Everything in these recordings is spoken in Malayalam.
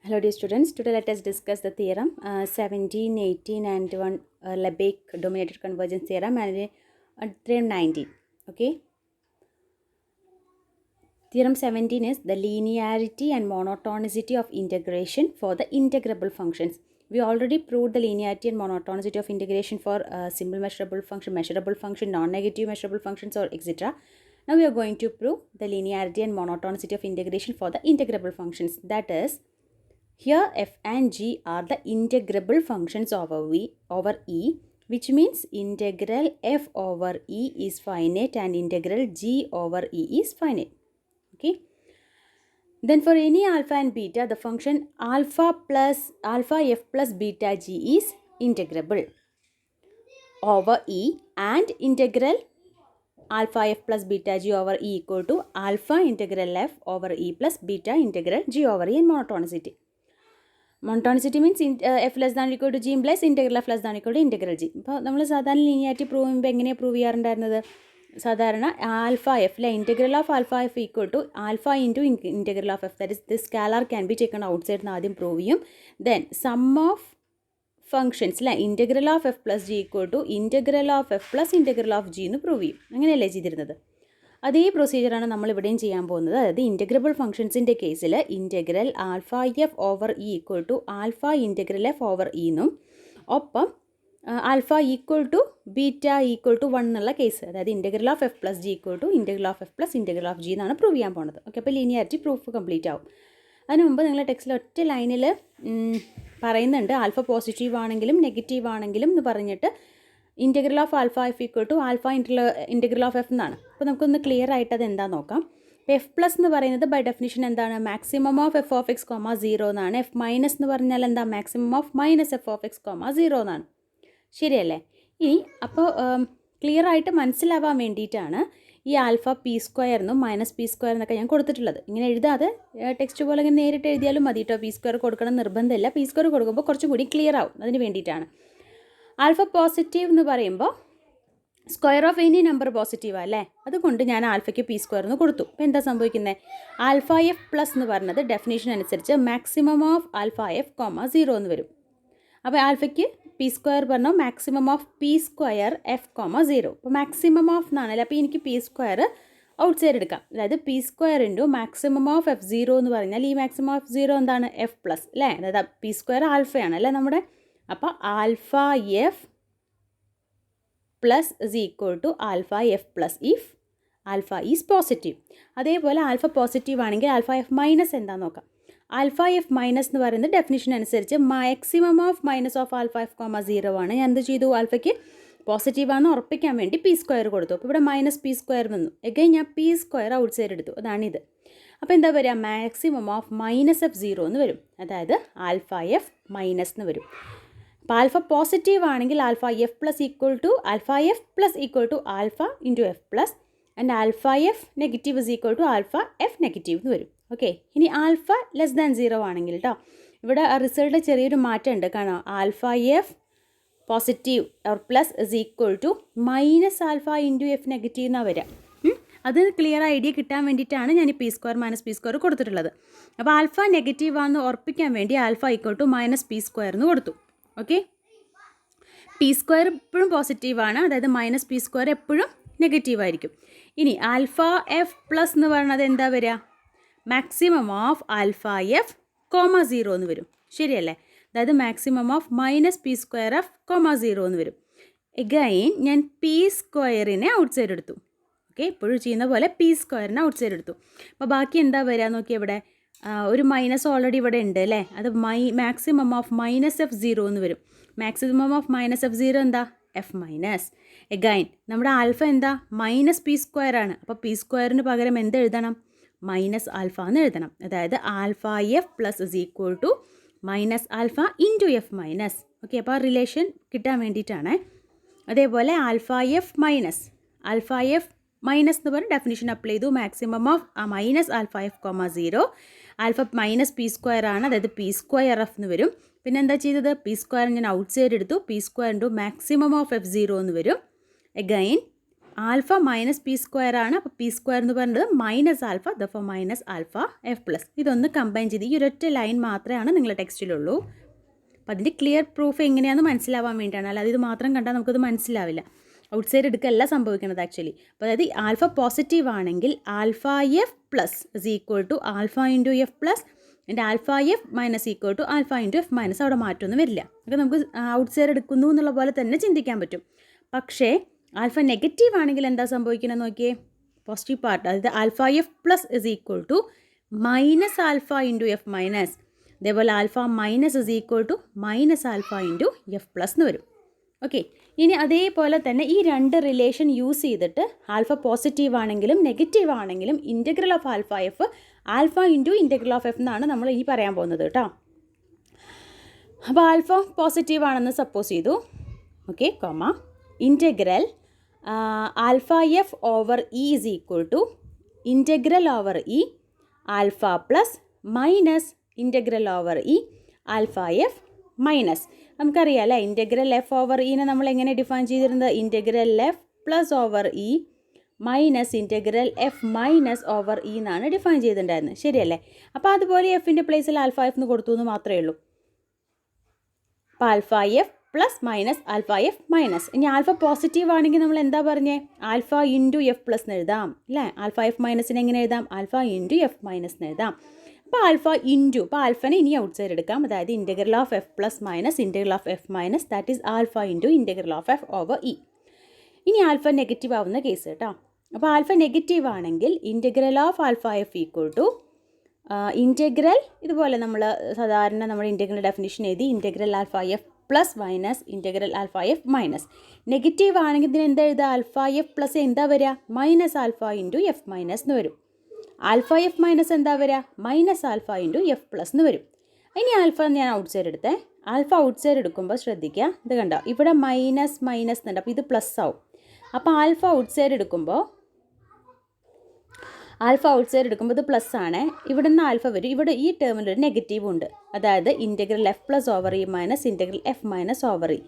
Hello dear students, today let us discuss the theorem 17, 18 and one Lebesgue dominated convergence theorem and theorem 19. Okay. Theorem 17 is the linearity and monotonicity of integration for the integrable functions. We already proved the linearity and monotonicity of integration for simple measurable function, non-negative measurable functions or etc. Now we are going to prove the linearity and monotonicity of integration for the integrable functions. That is, here f and g are the integrable functions over E, which means integral f over E is finite and integral g over E is finite. Okay. Then for any alpha and beta, the function alpha f plus beta g is integrable over E, and integral alpha f plus beta g over E equal to alpha integral f over E plus beta integral g over E in monotonicity. Monotonicity means f less than or equal to g implies integral f less than or equal to integral g. ഇപ്പോൾ നമ്മൾ സാധാരണ ലീനിയാരിറ്റി പ്രൂവ് ചെയ്യുമ്പോൾ എങ്ങനെയാണ് പ്രൂവ് ചെയ്യാറുണ്ടായിരുന്നത്? സാധാരണ alpha F integral of alpha F equal to alpha into integral of F, that is this scalar can be taken outside എന്ന് ആദ്യം പ്രൂവ് ചെയ്യും. Then sum of functions integral of F plus G equal to integral of F plus integral of G എന്ന് പ്രൂവ് ചെയ്യും. അങ്ങനെയല്ലേ ചെയ്തിരുന്നത്? അതേ പ്രൊസീജിയറാണ് നമ്മൾ ഇവിടെയും ചെയ്യാൻ പോകുന്നത്. അതായത് ഇൻറ്റഗ്രബിൾ ഫംഗ്ഷൻസിൻ്റെ കേസിൽ integral alpha F over E equal to alpha integral F over E എന്നും, ഒപ്പം alpha equal to beta equal to 1 എന്നുള്ള കേസ്, അതായത് integral of F plus G equal to integral of F plus integral of G എന്നാണ് പ്രൂവ് ചെയ്യാൻ പോകുന്നത്. ഓക്കെ, അപ്പോൾ ലീനിയാരിറ്റി പ്രൂഫ് കംപ്ലീറ്റ് ആവും. അതിന് മുമ്പ് നിങ്ങളുടെ ടെക്സ്റ്റിൽ ഒറ്റ ലൈനിൽ പറയുന്നുണ്ട് ആൽഫ പോസിറ്റീവ് ആണെങ്കിലും നെഗറ്റീവ് ആണെങ്കിലും എന്ന് പറഞ്ഞിട്ട് integral of alpha F equal to alpha integral of F എന്നാണ്. അപ്പോൾ നമുക്കൊന്ന് ക്ലിയർ ആയിട്ട് അത് എന്താ നോക്കാം. ഇപ്പോൾ എഫ് പ്ലസ് എന്ന് പറയുന്നത് ബൈ ഡെഫിനിഷൻ എന്താണ്? Maximum of F of X comma 0 എന്നാണ്. എഫ് മൈനസ് എന്ന് പറഞ്ഞാൽ എന്താ? Maximum of minus F of X comma 0 എന്നാണ്. ശരിയല്ലേ? ഇനി അപ്പോൾ ക്ലിയർ ആയിട്ട് മനസ്സിലാവാൻ വേണ്ടിയിട്ടാണ് ഈ ആൽഫ പി സ്ക്വയർ എന്നും മൈനസ് പി സ്ക്വയർ എന്നൊക്കെ ഞാൻ കൊടുത്തിട്ടുള്ളത്. ഇങ്ങനെ എഴുതാതെ ടെക്സ്റ്റ് പോലെ ഇങ്ങനെ നേരിട്ട് എഴുതിയാലും മതി കേട്ടോ. പി സ്ക്വയർ കൊടുക്കണം നിർബന്ധമില്ല. പി സ്ക്വയർ കൊടുക്കുമ്പോൾ കുറച്ചും കൂടി ക്ലിയർ ആവും. അതിന് വേണ്ടിയിട്ടാണ്. ആൽഫ പോസിറ്റീവ് എന്ന് പറയുമ്പോൾ സ്ക്വയർ ഓഫ് എനി നമ്പർ പോസിറ്റീവാണ് അല്ലേ? അതുകൊണ്ട് ഞാൻ ആൽഫയ്ക്ക് പി സ്ക്വയർ എന്ന് കൊടുത്തു. അപ്പോൾ എന്താ സംഭവിക്കുന്നത്? ആൽഫ എഫ് പ്ലസ് എന്ന് പറഞ്ഞത് ഡെഫിനേഷൻ അനുസരിച്ച് maximum of alpha F comma 0 എന്ന് വരും. അപ്പോൾ ആൽഫയ്ക്ക് പി സ്ക്വയർ പറഞ്ഞാൽ maximum of P square F comma 0. അപ്പോൾ മാക്സിമം ഓഫ് എന്നാണല്ലേ? അപ്പോൾ എനിക്ക് പി സ്ക്വയർ ഔട്ട് സൈഡ് എടുക്കാം. അതായത് P square into maximum of F 0 എന്ന് പറഞ്ഞാൽ ഈ മാക്സിമം ഓഫ് 0 എന്താണ്? എഫ് പ്ലസ് അല്ലേ? അതായത് പി സ്ക്വയർ ആൽഫയാണ് അല്ലേ നമ്മുടെ? അപ്പോൾ alpha F plus is equal to alpha F plus if alpha is positive. അതേപോലെ ആൽഫ പോസിറ്റീവ് ആണെങ്കിൽ ആൽഫ എഫ് മൈനസ് എന്താണെന്ന് നോക്കാം. ആൽഫ എഫ് മൈനസ് എന്ന് പറയുന്നത് ഡെഫിനിഷൻ അനുസരിച്ച് maximum of minus of alpha F comma 0 ആണ്. ഞാൻ എന്ത് ചെയ്തു? ആൽഫയ്ക്ക് പോസിറ്റീവാണെന്ന് ഉറപ്പിക്കാൻ വേണ്ടി പി സ്ക്വയർ കൊടുത്തു. അപ്പോൾ ഇവിടെ മൈനസ് പി സ്ക്വയർ വന്നു. എഗൈൻ ഞാൻ പി സ്ക്വയർ ഔട്ട് സൈഡ് എടുത്തു. അതാണിത്. അപ്പോൾ എന്താ വരിക? മാക്സിമം ഓഫ് മൈനസ് എഫ് 0 എന്ന് വരും. അതായത് ആൽഫ എഫ് മൈനസ് എന്ന് വരും. അപ്പോൾ ആൽഫ പോസിറ്റീവ് ആണെങ്കിൽ alpha F plus equal to alpha F plus equal to alpha into F plus and alpha F negative is equal to alpha F negative എന്ന് വരും. ഓക്കെ, ഇനി ആൽഫ ലെസ് ദാൻ 0 ആണെങ്കിൽ കേട്ടോ, ഇവിടെ റിസൾട്ട് ചെറിയൊരു മാറ്റം ഉണ്ട്. കാണാം, alpha F positive or plus is equal to minus alpha into F negative എന്നാണ് വരിക. അത് ക്ലിയർ ഐഡിയ കിട്ടാൻ വേണ്ടിയിട്ടാണ് ഞാൻ ഈ P square minus P square കൊടുത്തിട്ടുള്ളത്. അപ്പോൾ ആൽഫ നെഗറ്റീവ് ആണെന്ന് ഉറപ്പിക്കാൻ വേണ്ടി alpha equal to minus P square എന്ന് കൊടുത്തു. ഓക്കെ, പി സ്ക്വയർ എപ്പോഴും പോസിറ്റീവാണ്, അതായത് മൈനസ് പി സ്ക്വയർ എപ്പോഴും നെഗറ്റീവ് ആയിരിക്കും. ഇനി ആൽഫ എഫ് പ്ലസ് എന്ന് പറയുന്നത് എന്താ വരിക? Maximum of alpha F comma 0 എന്ന് വരും. ശരിയല്ലേ? അതായത് maximum of minus P square F comma 0 എന്ന് വരും. എഗൈൻ ഞാൻ പി സ്ക്വയറിനെ ഔട്ട് സൈഡ് എടുത്തു. ഓക്കെ, എപ്പോഴും ചെയ്യുന്ന പോലെ പി സ്ക്വയറിനെ ഔട്ട് സൈഡ് എടുത്തു. അപ്പോൾ ബാക്കി എന്താ വരിക നോക്കി? ഇവിടെ ഒരു മൈനസ് ഓൾറെഡി ഇവിടെ ഉണ്ട് അല്ലേ? അത് മാക്സിമം ഓഫ് മൈനസ് എഫ് 0 എന്ന് വരും. മാക്സിമം ഓഫ് മൈനസ് എഫ് 0 എന്താ? F minus. എഗൈൻ നമ്മുടെ ആൽഫ എന്താ? മൈനസ് പി സ്ക്വയർ ആണ്. അപ്പോൾ പി സ്ക്വയറിന് പകരം എന്ത് എഴുതണം? മൈനസ് ആൽഫ എന്ന് എഴുതണം. അതായത് alpha F plus is equal to minus alpha into F minus. Okay, അപ്പോൾ ആ റിലേഷൻ കിട്ടാൻ വേണ്ടിയിട്ടാണ്. അതേപോലെ ആൽഫ എഫ് മൈനസ് എന്ന് പറഞ്ഞ ഡെഫിനിഷൻ അപ്ലൈ ചെയ്തു. Maximum of minus alpha F comma 0. Alpha minus P square ആണ്, അതായത് പി സ്ക്വയർ എഫ് എന്ന് വരും. പിന്നെ എന്താ ചെയ്തത്? പി സ്ക്വയർ ഞാൻ ഔട്ട് സൈഡ് എടുത്തു. P square into maximum of F 0 എന്ന് വരും. Again alpha minus P square ആണ്. അപ്പോൾ പി സ്ക്വയർ എന്ന് പറയുന്നത് minus alpha, ദഫോ minus alpha F plus. ഇതൊന്ന് കമ്പൈൻ ചെയ്ത് ഈ ഒരൊറ്റ ലൈൻ മാത്രമാണ് നിങ്ങളുടെ ടെക്സ്റ്റിലുള്ളൂ. അപ്പോൾ അതിൻ്റെ ക്ലിയർ പ്രൂഫ് എങ്ങനെയാണെന്ന് മനസ്സിലാവാൻ വേണ്ടിയാണ്. അല്ലാതെ ഇത് മാത്രം കണ്ടാൽ നമുക്കത് മനസ്സിലാവില്ല. ഔട്ട് സൈഡ് എടുക്കുകയല്ല സംഭവിക്കുന്നത് ആക്ച്വലി. അപ്പോൾ അതായത് ആൽഫ പോസിറ്റീവ് ആണെങ്കിൽ alpha F plus is equal to alpha into F plus and alpha F minus equal to alpha into F minus. അവിടെ മാറ്റമൊന്നും വരില്ല. അപ്പോൾ നമുക്ക് ഔട്ട് സൈഡ് എടുക്കുന്നു എന്നുള്ള പോലെ തന്നെ ചിന്തിക്കാൻ പറ്റും. പക്ഷേ ആൽഫ നെഗറ്റീവ് ആണെങ്കിൽ എന്താ സംഭവിക്കുന്നത് നോക്കിയേ. പോസിറ്റീവ് പാർട്ട്, അതായത് alpha F plus is equal to minus alpha into F minus. അതേപോലെ alpha minus is equal to minus alpha into F plus എന്ന് വരും. ഓക്കെ, ഇനി അതേപോലെ തന്നെ ഈ രണ്ട് റിലേഷൻ യൂസ് ചെയ്തിട്ട് ആൽഫ പോസിറ്റീവ് ആണെങ്കിലും നെഗറ്റീവ് ആണെങ്കിലും integral of alpha F alpha into integral of F എന്നാണ് നമ്മൾ ഇനി പറയാൻ പോകുന്നത് കേട്ടോ. അപ്പോൾ ആൽഫ പോസിറ്റീവ് ആണെന്ന് സപ്പോസ് ചെയ്തു. Okay, comma integral alpha F over E is equal to integral over E alpha plus minus integral over E alpha F minus. നമുക്കറിയാം അല്ലേ, ഇൻറ്റഗ്രൽ എഫ് ഓവർ ഇനെ നമ്മൾ എങ്ങനെ ഡിഫൈൻ ചെയ്തിരുന്നത്? Integral F plus over E minus integral F minus over E എന്നാണ് ഡിഫൈൻ ചെയ്തിട്ടുണ്ടായിരുന്നത്. ശരിയല്ലേ? അപ്പോൾ അതുപോലെ എഫിൻ്റെ പ്ലേസിൽ ആൽഫ എഫ് എന്ന് കൊടുത്തു എന്ന് മാത്രമേ ഉള്ളൂ. അപ്പോൾ alpha F plus minus alpha F minus. ഇനി ആൽഫ പോസിറ്റീവ് ആണെങ്കിൽ നമ്മൾ എന്താ പറഞ്ഞേ? ആൽഫ ഇൻറ്റു എഫ് പ്ലസ് എന്ന് എഴുതാം അല്ലേ? ആൽഫ എഫ് മൈനസിന് എങ്ങനെ എഴുതാം? ആൽഫ ഇൻറ്റു എഫ് മൈനസ് എന്ന് എഴുതാം. അപ്പോൾ ആൽഫ ഇൻറ്റു, അപ്പോൾ ആൽഫനെ ഇനി ഔട്ട് സൈഡ് എടുക്കാം. അതായത് integral of F plus minus integral of F minus, that is alpha into integral of F over E. ഇനി ആൽഫ നെഗറ്റീവ് ആവുന്ന കേസ് കേട്ടോ. അപ്പോൾ ആൽഫ നെഗറ്റീവ് ആണെങ്കിൽ integral of alpha F equal to integral, ഇതുപോലെ നമ്മൾ സാധാരണ നമ്മൾ ഇൻറ്റഗ്രൽ ഡെഫിനിഷൻ എഴുതി integral alpha F plus minus integral alpha F minus. Negative ആണെങ്കിൽ ഇതിന് എന്താ എഴുതുക? ആൽഫ എഫ് പ്ലസ് എന്താ വരിക? Minus alpha into F minus എന്ന് വരും. ആൽഫ എഫ് മൈനസ് എന്താ വരിക? Minus alpha into F plus എന്ന് വരും. ഇനി ആൽഫ ഞാൻ ഔട്ട് സൈഡ് എടുത്തേ. ആൽഫ ഔട്ട് സൈഡ് എടുക്കുമ്പോൾ ശ്രദ്ധിക്കുക, ഇത് കണ്ടോ, ഇവിടെ മൈനസ് മൈനസ് എന്നുണ്ട്. അപ്പോൾ ഇത് പ്ലസ് ആവും. അപ്പോൾ ആൽഫ ഔട്ട് സൈഡ് എടുക്കുമ്പോൾ ഇത് പ്ലസ് ആണ്. ഇവിടെ നിന്ന് ആൽഫ വരും. ഇവിടെ ഈ ടേമിൽ ഒരു നെഗറ്റീവ് ഉണ്ട്. അതായത് integral F plus over E minus integral F minus over E,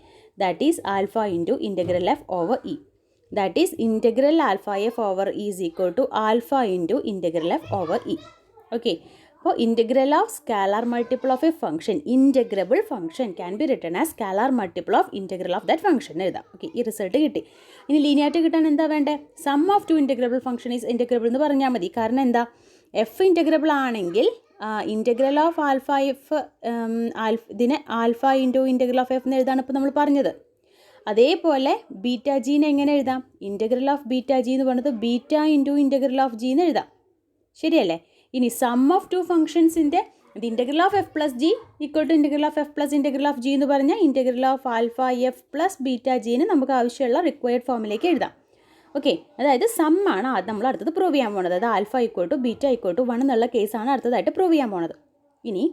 that is alpha into integral F over E. That is integral alpha f over e is equal to alpha into integral f over e. Okay. അപ്പോൾ integral of scalar multiple of a function, integrable function can be written as scalar multiple of integral of that function എഴുതാം. ഓക്കെ, ഈ റിസൾട്ട് കിട്ടി. ഇനി ലീനിയാരിറ്റി കിട്ടാൻ എന്താ വേണ്ടേ? Sum of two integrable function is integrable എന്ന് പറഞ്ഞാൽ മതി. കാരണം എന്താ? എഫ് ഇൻറ്റഗ്രബിൾ ആണെങ്കിൽ ഇൻറ്റഗ്രൽ ഓഫ് ആൽഫ എഫ് ഇതിനെ alpha into integral of F എന്ന് എഴുതാണ് ഇപ്പോൾ നമ്മൾ പറഞ്ഞത്. അതേപോലെ ബീറ്റ ജീനെ എങ്ങനെ എഴുതാം? ഇൻറ്റഗ്രൽ ഓഫ് ബീറ്റ ജി എന്ന് പറയുന്നത് beta into integral of G എന്ന് എഴുതാം. ശരിയല്ലേ? ഇനി സം ഓഫ് ടു ഫംഗ്ഷൻസിൻ്റെ integral of F plus G equal to integral of F plus integral of G എന്ന് പറഞ്ഞാൽ integral of alpha F plus beta ജീനെ നമുക്ക് ആവശ്യമുള്ള റിക്വയർഡ് ഫോമിലേക്ക് എഴുതാം. ഓക്കെ, അതായത് സം ആണ് നമ്മൾ അടുത്തത് പ്രൂവ് ചെയ്യാൻ പോകുന്നത്. അതായത് alpha equal to beta equal to 1 എന്നുള്ള കേസാണ് അടുത്തതായിട്ട് പ്രൂവ് ചെയ്യാൻ പോകുന്നത്. ഇനി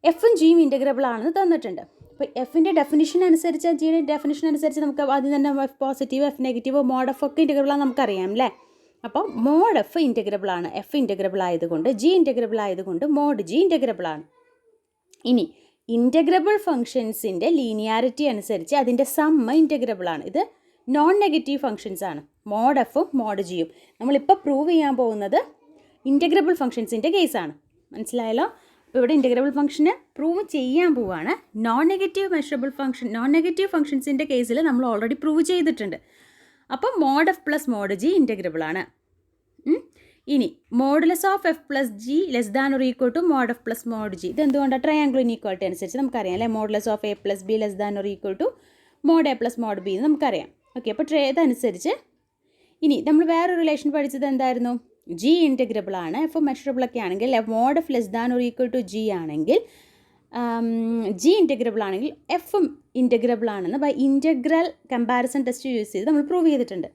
എഫും ജിയും ഇൻറ്റഗ്രബിൾ ആണെന്ന് തന്നിട്ടുണ്ട്. അപ്പോൾ എഫിൻ്റെ ഡെഫിനിഷൻ അനുസരിച്ച്, ജിയുടെ ഡെഫിനിഷൻ അനുസരിച്ച് നമുക്ക് ആദ്യം തന്നെ F positive F negative mod F ഒക്കെ ഇൻറ്റഗ്രബിളാണ് നമുക്കറിയാം അല്ലേ? അപ്പോൾ മോഡ് എഫ് ഇൻറ്റഗ്രബിൾ ആണ്. എഫ് ഇൻറ്റഗ്രബിൾ ആയതുകൊണ്ട്, ജി ഇൻറ്റഗ്രബിൾ ആയതുകൊണ്ട് മോഡ് ജി ഇൻറ്റഗ്രബിൾ ആണ്. ഇനി ഇൻറ്റഗ്രബിൾ ഫംഗ്ഷൻസിൻ്റെ ലീനിയാരിറ്റി അനുസരിച്ച് അതിൻ്റെ സമ്മ ഇൻറ്റഗ്രബിൾ ആണ്. ഇത് നോൺ നെഗറ്റീവ് ഫംഗ്ഷൻസ് ആണ്, മോഡ് എഫും മോഡ് ജിയും. നമ്മളിപ്പോൾ പ്രൂവ് ചെയ്യാൻ പോകുന്നത് ഇൻറ്റഗ്രബിൾ ഫംഗ്ഷൻസിൻ്റെ കേസാണ്. മനസ്സിലായല്ലോ? അപ്പോൾ ഇവിടെ ഇൻറ്റഗ്രബിൾ ഫംഗ്ഷന് പ്രൂവ് ചെയ്യാൻ പോവുകയാണ്. Non negative measurable function, non negative ഫംഗ്ഷൻസിൻ്റെ കേസിൽ നമ്മൾ ഓൾറെഡി പ്രൂവ് ചെയ്തിട്ടുണ്ട്. അപ്പോൾ mod F plus mod G integrable ആണ്. ഇനി modulus of F plus G less than or equal to mod F plus mod G. ഇത് എന്തുകൊണ്ടാണ്? ട്രയാംഗിൾ ഇനീക്വാലിറ്റി അനുസരിച്ച് നമുക്കറിയാം അല്ലേ? Modulus of A plus B less than or equal to mod A plus mod B എന്ന് നമുക്കറിയാം. ഓക്കെ, അപ്പോൾ ഇതനുസരിച്ച് ഇനി നമ്മൾ വേറൊരു റിലേഷൻ പഠിച്ചത് എന്തായിരുന്നു? ജി ഇൻറ്റഗ്രബിൾ ആണ്. എഫ് മെഷറബിൾ ഒക്കെ ആണെങ്കിൽ mod F less than or equal to G ആണെങ്കിൽ ജി ഇൻറ്റഗ്രബിൾ ആണെങ്കിൽ എഫും ഇൻറ്റഗ്രബിൾ ആണെന്ന് by integral comparison test use ചെയ്ത് നമ്മൾ പ്രൂവ് ചെയ്തിട്ടുണ്ട്.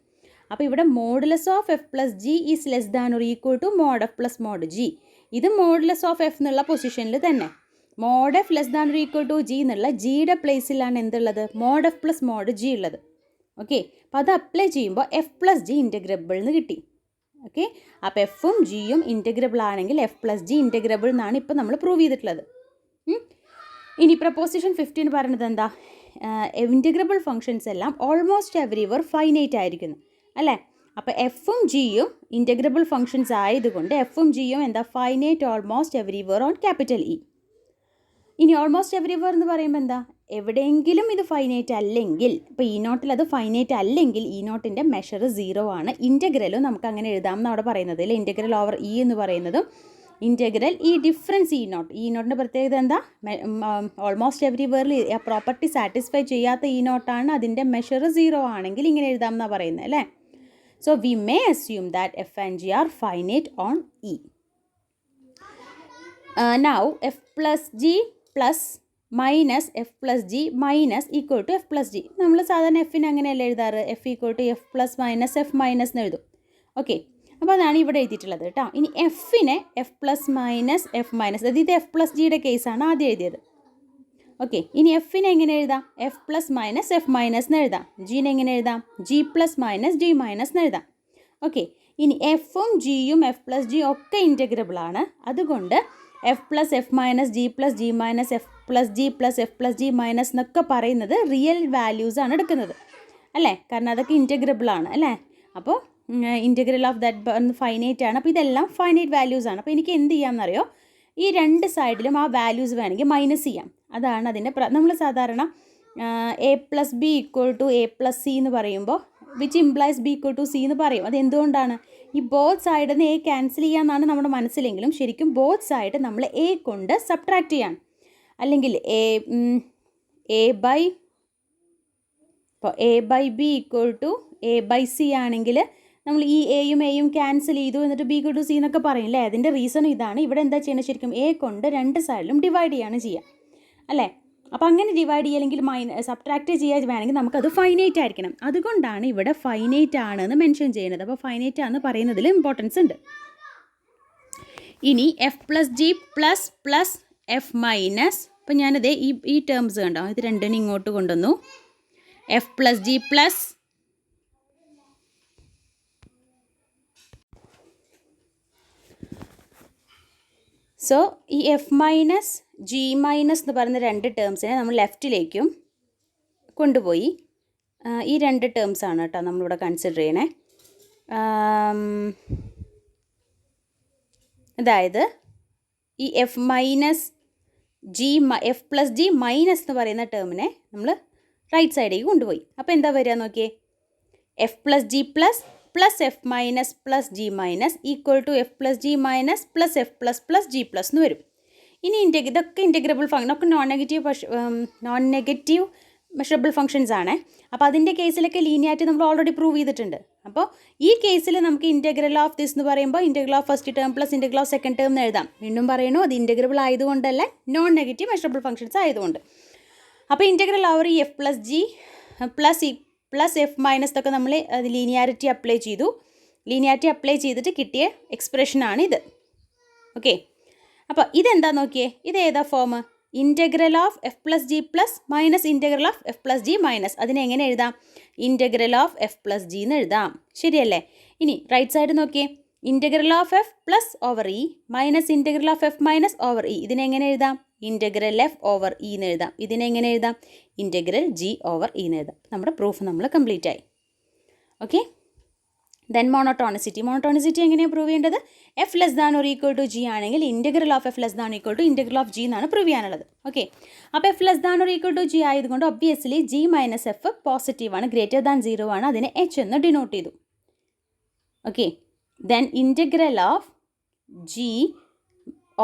അപ്പോൾ ഇവിടെ modulus of F plus G is less than or equal to mod F plus mod G. ഇത് മോഡുലസ് ഓഫ് എഫ് എന്നുള്ള പൊസിഷനിൽ തന്നെ mod F less than or equal to G എന്നുള്ള ജിയുടെ പ്ലേസിലാണ് എന്തുള്ളത്? Mod F plus mod G ഉള്ളത്. ഓക്കെ, അപ്പോൾ അത് അപ്ലൈ ചെയ്യുമ്പോൾ എഫ് പ്ലസ് ജി ഇൻറ്റഗ്രബിൾ എന്ന് കിട്ടി. ഓക്കെ, അപ്പോൾ എഫും ജിയും ഇൻറ്റഗ്രബിൾ ആണെങ്കിൽ എഫ് പ്ലസ് ജി ഇൻറ്റഗ്രബിൾ എന്നാണ് ഇപ്പോൾ നമ്മൾ പ്രൂവ് ചെയ്തിട്ടുള്ളത്. ഇനി പ്രപ്പോസിഷൻ 15 പറയുന്നത് എന്താ? ഇൻറ്റഗ്രബിൾ ഫംഗ്ഷൻസ് എല്ലാം ഓൾമോസ്റ്റ് എവരിവർ ഫൈനൈറ്റ് ആയിരിക്കുന്നു. അല്ലേ? അപ്പോൾ എഫും ജിയും ഇൻറ്റഗ്രബിൾ ഫങ്ഷൻസ് ആയതുകൊണ്ട് എഫും ജിയും എന്താ finite almost everywhere on capital E. ഇനി ഓൾമോസ്റ്റ് എവരിവെയർ എന്ന് പറയുമ്പോൾ എന്താ, എവിടെയെങ്കിലും ഇത് ഫൈനൈറ്റ് അല്ലെങ്കിൽ, ഇപ്പോൾ ഇ നോട്ടിൽ അത് ഫൈനൈറ്റ് അല്ലെങ്കിൽ ഇ നോട്ടിൻ്റെ മെഷർ 0 ആണ്. ഇൻറ്റഗ്രലും നമുക്ക് അങ്ങനെ എഴുതാം എന്ന് അവിടെ പറയുന്നത് അല്ലേ. ഇൻറ്റഗ്രൽ ഓവർ ഇ എന്ന് പറയുന്നതും ഇൻറ്റഗ്രൽ ഈ ഡിഫറൻസ് ഇ നോട്ടിൻ്റെ പ്രത്യേകത എന്താ, ഓൾമോസ്റ്റ് എവരിവെയറിൽ ആ പ്രോപ്പർട്ടി സാറ്റിസ്ഫൈ ചെയ്യാത്ത ഇ നോട്ടാണ്, അതിൻ്റെ മെഷർ 0 ആണെങ്കിൽ ഇങ്ങനെ എഴുതാം എന്നാണ് പറയുന്നത് അല്ലേ. So we may assume that F and G are finite on E. Now F plus G plus minus F plus G minus equal to F plus G. നമ്മൾ സാധാരണ എഫിന് അങ്ങനെയല്ല എഴുതാറ്, F equal to F plus minus F minus എന്ന് എഴുതും. ഓക്കെ, അപ്പോൾ അതാണ് ഇവിടെ എഴുതിയിട്ടുള്ളത് കേട്ടോ. ഇനി എഫിനെ F plus minus F minus, അതായത് ഇത് എഫ് പ്ലസ് ജിയുടെ കേസാണ് ആദ്യം എഴുതിയത്. ഓക്കെ, ഇനി എഫിനെ എങ്ങനെ എഴുതാം, F plus minus F minus എന്ന് എഴുതാം. ജീനെ എങ്ങനെ എഴുതാം, G plus minus G minus എന്ന് എഴുതാം. ഓക്കെ, ഇനി എഫും ജിയും എഫ് പ്ലസ് ജിയും ഒക്കെ ഇൻറ്റഗ്രബിൾ ആണ്. അതുകൊണ്ട് F plus F minus G plus G minus F plus G plus F plus G minus എന്നൊക്കെ പറയുന്നത് റിയൽ വാല്യൂസ് ആണ് എടുക്കുന്നത് അല്ലേ, കാരണം അതൊക്കെ ഇൻറ്റഗ്രബിൾ ആണ് അല്ലേ. അപ്പോൾ ഇൻറ്റഗ്രൽ ഓഫ് ദാറ്റ് ഫൈനൈറ്റ് ആണ്. അപ്പോൾ ഇതെല്ലാം ഫൈനൈറ്റ് വാല്യൂസ് ആണ്. അപ്പോൾ എനിക്ക് എന്ത് ചെയ്യാമെന്നറിയോ, ഈ രണ്ട് സൈഡിലും ആ വാല്യൂസ് വേണമെങ്കിൽ മൈനസ് ചെയ്യാം. അതാണ് അതിൻ്റെ നമ്മൾ സാധാരണ A plus B equal to A plus C എന്ന് പറയുമ്പോൾ which implies B equal to C എന്ന് പറയും. അത് എന്തുകൊണ്ടാണ്, ഈ ബോത്ത് സൈഡിൽ നിന്ന് എ ക്യാൻസൽ ചെയ്യാമെന്നാണ് നമ്മുടെ മനസ്സിലെങ്കിലും ശരിക്കും ബോത്ത് സൈഡ് നമ്മൾ എ കൊണ്ട് സബ്ട്രാക്ട് ചെയ്യാം. അല്ലെങ്കിൽ A by B equal to A by C ആണെങ്കിൽ നമ്മൾ ഈ എയും എയും ക്യാൻസൽ ചെയ്തു എന്നിട്ട് ബി ഈക്വൽ ടു സി എന്നൊക്കെ പറയും അല്ലേ. അതിൻ്റെ റീസൺ ഇതാണ്. ഇവിടെ എന്താ ചെയ്യുന്നത്, ശരിക്കും എ കൊണ്ട് രണ്ട് സൈഡിലും ഡിവൈഡ് ചെയ്യാണ് ചെയ്യുക അല്ലേ. അപ്പോൾ അങ്ങനെ ഡിവൈഡ് ചെയ്യല്ലെങ്കിൽ സബ്ട്രാക്ട് ചെയ്യാൻ വേണമെങ്കിൽ നമുക്കത് ഫൈനൈറ്റ് ആയിരിക്കണം. അതുകൊണ്ടാണ് ഇവിടെ ഫൈനൈറ്റ് ആണെന്ന് മെൻഷൻ ചെയ്യുന്നത്. അപ്പോൾ ഫൈനൈറ്റ് ആണെന്ന് പറയുന്നതിൽ ഇമ്പോർട്ടൻസ് ഉണ്ട്. ഇനി F plus G plus plus F minus, അപ്പോൾ ഞാനത് ഈ ടേംസ് കണ്ടോ, ഇത് രണ്ടിനും ഇങ്ങോട്ട് കൊണ്ടുവന്നു. F plus G plus so ഈ എഫ് മൈനസ് ജി മൈനസ് എന്ന് പറയുന്ന രണ്ട് ടേംസിനെ നമ്മൾ ലെഫ്റ്റിലേക്കും കൊണ്ടുപോയി. ഈ രണ്ട് ടേംസാണ് കേട്ടോ നമ്മളിവിടെ കൺസിഡർ ചെയ്യണേ. അതായത് ഈ F minus G F plus G minus എന്ന് പറയുന്ന ടേമിനെ നമ്മൾ റൈറ്റ് സൈഡിലേക്ക് കൊണ്ടുപോയി. അപ്പോൾ എന്താ വരിക നോക്കിയേ, F plus G plus plus F minus plus G minus equal to F plus G minus plus F plus plus G plus എന്ന് വരും. ഇനി ഇതൊക്കെ ഇൻറ്റഗ്രബിൾ ഫംഗ്ഷൻ, ഒക്കെ നോൺ നെഗറ്റീവ് മെഷറബിൾ ഫംഗ്ഷൻസ് ആണ്. അപ്പോൾ അതിൻ്റെ കേസിലൊക്കെ ലീനിയാരിറ്റി നമ്മൾ ഓൾറെഡി പ്രൂവ് ചെയ്തിട്ടുണ്ട്. അപ്പോൾ ഈ കേസിൽ നമുക്ക് ഇൻറ്റഗ്രൽ ഓഫ് ദിസ് എന്ന് പറയുമ്പോൾ integral of first term plus integral of second term എന്ന് എഴുതാം. വീണ്ടും പറയണു, അത് ഇൻറ്റഗ്രബിൾ ആയതുകൊണ്ടല്ല, നോൺ നെഗറ്റീവ് മെഷറബിൾ ഫംഗ്ഷൻസ് ആയതുകൊണ്ട്. അപ്പോൾ integral over E F plus G plus F minus ഒക്കെ നമ്മൾ ലീനിയാരിറ്റി അപ്ലൈ ചെയ്തു. ലീനിയാരിറ്റി അപ്ലൈ ചെയ്തിട്ട് കിട്ടിയ എക്സ്പ്രഷനാണ് ഇത്. ഓക്കെ, അപ്പോൾ ഇതെന്താ നോക്കിയേ, ഇത് ഏതാ form, integral of F plus G plus minus integral of F plus G minus. അതിനെ എങ്ങനെ എഴുതാം, integral of F plus G എന്ന് എഴുതാം. ശരിയല്ലേ. ഇനി റൈറ്റ് സൈഡ് നോക്കിയേ, integral of F plus over E minus integral of F minus over E. ഇതിനെങ്ങനെ എഴുതാം, ഇൻറ്റഗ്രൽ എഫ് ഓവർ ഇ എന്ന് എഴുതാം. ഇതിനെങ്ങനെ എഴുതാം, ഇൻറ്റഗ്രൽ ജി ഓവർ ഇ എന്ന് എഴുതാം. നമ്മുടെ പ്രൂഫ് നമ്മൾ കംപ്ലീറ്റ് ആയി. ഓക്കെ, ദെൻ മോണോട്ടോണിസിറ്റി എങ്ങനെയാണ് പ്രൂവ് ചെയ്യേണ്ടത്, F less than or equal to G ആണെങ്കിൽ integral of F less than equal to integral of G എന്നാണ് പ്രൂവ് ചെയ്യാനുള്ളത്. ഓക്കെ, അപ്പോൾ F less than or equal to G ആയതുകൊണ്ട് ഒബ്വിയസ്ലി ജി മൈനസ് എഫ് പോസിറ്റീവാണ്, ഗ്രേറ്റർ ദാൻ 0 ആണ്. അതിനെ എച്ച് എന്ന് ഡിനോട്ട് ചെയ്തു. Okay, then integral of G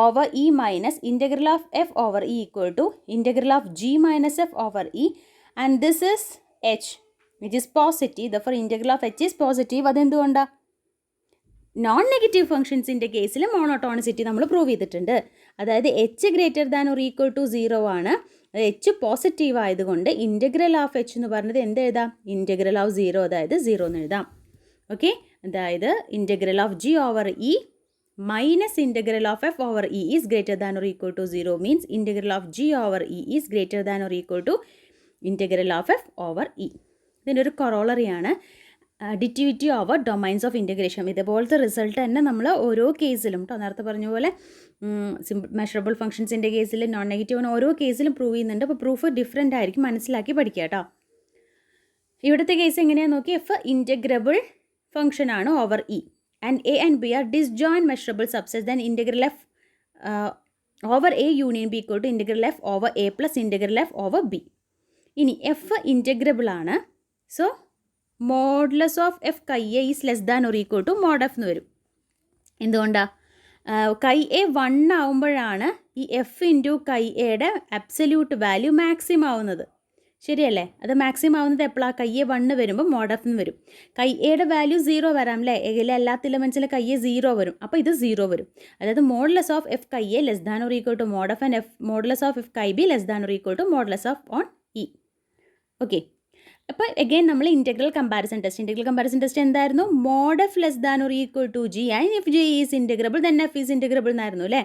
over e minus integral of f over e equal to integral of g minus f over e, and this is h which is positive, therefore integral of h is positive. അതെന്തുകൊണ്ടാ, നോൺ നെഗറ്റീവ് ഫംഗ്ഷൻസിൻ്റെ കേസിൽ മോണോട്ടോണിസിറ്റി നമ്മൾ പ്രൂവ് ചെയ്തിട്ടുണ്ട്. അതായത് H greater than or equal to 0 ആണ്. എച്ച് പോസിറ്റീവ് ആയതുകൊണ്ട് ഇൻറ്റഗ്രൽ ഓഫ് എച്ച് എന്ന് പറഞ്ഞത് എന്ത് എഴുതാം, ഇൻറ്റഗ്രൽ ഓഫ് 0, അതായത് 0 എന്ന് എഴുതാം. ഓക്കെ, അതായത് integral of g over E minus integral of f over e is greater than or equal to 0 means integral of g over e is greater than or equal to integral of f over e. ഇതിൻ്റെ ഒരു കൊറോളറിയാണ് additivity over domains of integration. ഇതുപോലത്തെ റിസൾട്ട് തന്നെ നമ്മൾ ഓരോ കേസിലും കേട്ടോ, നേരത്തെ പറഞ്ഞ പോലെ മെഷറബിൾ ഫംഗ്ഷൻസിൻ്റെ കേസിൽ നോൺ നെഗറ്റീവിന് ഓരോ കേസിലും പ്രൂവ് ചെയ്യുന്നുണ്ട്. അപ്പോൾ പ്രൂഫ് ഡിഫറെൻ്റ് ആയിരിക്കും, മനസ്സിലാക്കി പഠിക്കുക കേട്ടോ. ഇവിടുത്തെ കേസ് എങ്ങനെയാണെന്ന് നോക്കി, എഫ് ഇൻറ്റഗ്രബിൾ function ആണ് over E. And A and B are disjoint measurable subsets, then integral f over A union B equal to integral f over A plus integral f over B. ഇനി f integrable ആണ്. So modulus of f chi a is less than or equal to mod f എന്ന് വരും. എന്തുകൊണ്ടാണ്? കൈ എ 1 ആവുമ്പോഴാണ് ഈ എഫ് ഇൻറ്റു കൈ എയുടെ അബ്സല്യൂട്ട് വാല്യൂ മാക്സിമം ആവുന്നത്. ശരിയല്ലേ? അത് മാക്സിമം ആവുന്നത് എപ്പോഴാണ്? കൈ എ 1 വരുമ്പോൾ മോഡ് എഫ് എന്ന് വരും. കൈ എയുടെ വാല്യൂ 0 വരാം അല്ലേ? എയിലെ എല്ലാ എലമെൻസിലെ കൈ എ 0 വരും. അപ്പോൾ ഇത് 0 വരും. അതായത് modulus of F chi A less than or equal to mod F and F modulus of F chi B less than or equal to modulus of on E. Okay, അപ്പോൾ എഗെയിൻ നമ്മൾ ഇൻറ്റഗ്രൽ കമ്പാരിസൺ ടെസ്റ്റ് എന്തായിരുന്നു? Mod F less than or equal to G and if G is integrable then F is integrable എന്നായിരുന്നു അല്ലേ?